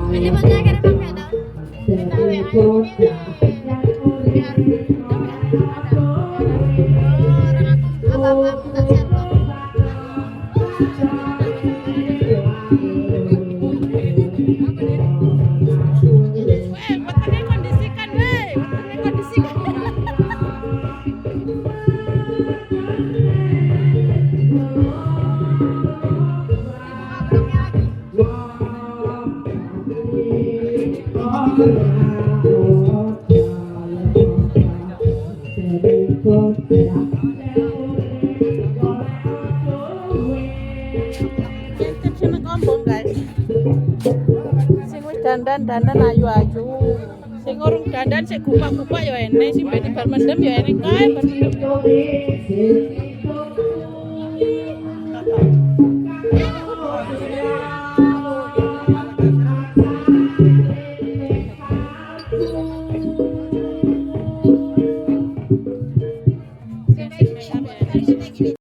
Ini pakai kira pakai dah. Orang aku tak siapa. Weh, kondisikan, weh. Kondisikan. Intip sini kombong, guys. Sing wis dandan ayu-ayu. Sing urung dandan sik gupak-gupak ya enek, sing mbene bar mendem ya enek kae bar mendem.